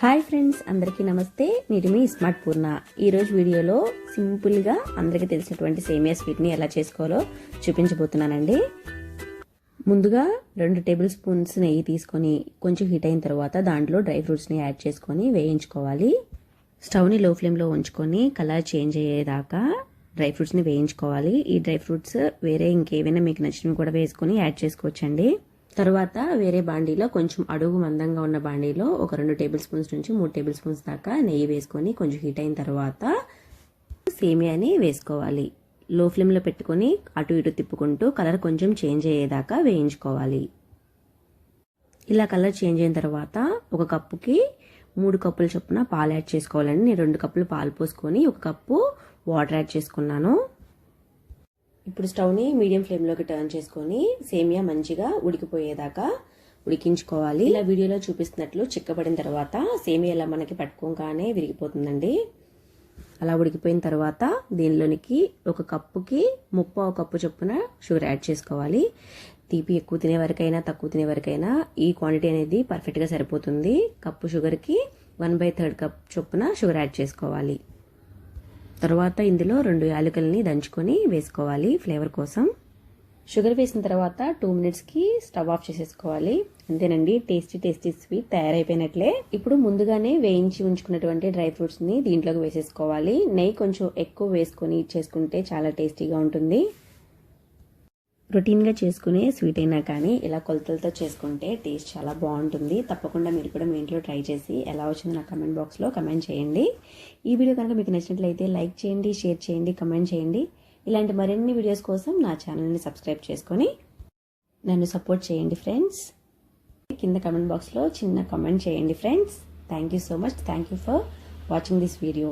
Hi friends, అందరికీ నమస్తే. నేను మీ స్మార్ట్ పూర్ణ. ఈరోజు వీడియోలో సింపుల్గా అందరికీ తెలిసినటువంటి సేమియా స్వీట్ని ఎలా చేసుకోవాలో చూపించబోతున్నానండి. ముందుగా 2 టేబుల్ స్పూన్స్ నెయ్యి తీసుకొని కొంచెం హీట్ అయిన తర్వాత దాంట్లో డ్రై ఫ్రూట్స్ని యాడ్ చేసుకొని వేయించుకోవాలి. స్టవ్ని లో ఫ్లేమ్లో ఉంచుకొని కలర్ చేంజ్ అయ్యేదాకా డ్రై ఫ్రూట్స్ని వేయించుకోవాలి. ఈ డ్రై ఫ్రూట్స్ వేరే ఇంకేమైనా మీకు నచ్చినవి కూడా వేసుకొని యాడ్ చేసుకోవచ్చండి. తర్వాత వేరే బాండీలో కొంచెం అడుగు మందంగా ఉన్న బాండీలో ఒక 2 టేబుల్ స్పూన్స్ నుంచి 3 టేబుల్ స్పూన్స్ దాకా నెయ్యి వేసుకొని కొంచెం హీట్ అయిన తర్వాత సేమియాని వేసుకోవాలి. లో ఫ్లేమ్లో పెట్టుకొని అటు ఇటు తిప్పుకుంటూ కలర్ కొంచెం చేంజ్ అయ్యేదాకా వేయించుకోవాలి. ఇలా కలర్ చేంజ్ అయిన తర్వాత ఒక కప్పుకి 3 కప్పుల చొప్పున పాలు యాడ్ చేసుకోవాలండి. నేను 2 కప్పులు పాలు పోసుకొని 1 కప్పు వాటర్ యాడ్ చేసుకున్నాను. ఇప్పుడు స్టవ్ని మీడియం ఫ్లేమ్లోకి టర్న్ చేసుకొని సేమియా మంచిగా ఉడికిపోయేదాకా ఉడికించుకోవాలి. ఇలా వీడియోలో చూపిస్తున్నట్లు చిక్కబడిన తర్వాత సేమియా ఇలా మనకి పట్టుకోగానే విరిగిపోతుందండి. అలా ఉడికిపోయిన తర్వాత దీనిలోనికి 1 కప్పుకి 3/4 కప్పు చొప్పున షుగర్ యాడ్ చేసుకోవాలి. తీపి ఎక్కువ తినే వరకైనా తక్కువ తినే వరకైనా ఈ క్వాంటిటీ అనేది పర్ఫెక్ట్గా సరిపోతుంది. కప్పు షుగర్కి 1/3 కప్ చొప్పున షుగర్ యాడ్ చేసుకోవాలి. తర్వాత ఇందులో 2 యాలకులని దంచుకొని వేసుకోవాలి ఫ్లేవర్ కోసం. షుగర్ వేసిన తర్వాత 2 మినిట్స్కి స్టవ్ ఆఫ్ చేసేసుకోవాలి. అంతేనండి, టేస్టీ స్వీట్ తయారైపోయినట్లే. ఇప్పుడు ముందుగానే వేయించి ఉంచుకున్నటువంటి డ్రై ఫ్రూట్స్ని దీంట్లోకి వేసేసుకోవాలి. నెయ్యి కొంచెం ఎక్కువ వేసుకొని చేసుకుంటే చాలా టేస్టీగా ఉంటుంది. రొటీన్గా చేసుకునే స్వీట్ అయినా కానీ ఇలా కొలతలతో చేసుకుంటే టేస్ట్ చాలా బాగుంటుంది. తప్పకుండా మీరు కూడా మీ ఇంట్లో ట్రై చేసి ఎలా వచ్చిందో నా కమెంట్ బాక్స్లో కమెంట్ చేయండి. ఈ వీడియో కనుక మీకు నచ్చినట్లయితే లైక్ చేయండి, షేర్ చేయండి, కమెంట్ చేయండి. ఇలాంటి మరిన్ని వీడియోస్ కోసం నా ఛానల్ని సబ్స్క్రైబ్ చేసుకొని నన్ను సపోర్ట్ చేయండి ఫ్రెండ్స్. కింద కమెంట్ బాక్స్లో చిన్న కమెంట్ చేయండి friends. Thank you so much. Thank you for watching this video.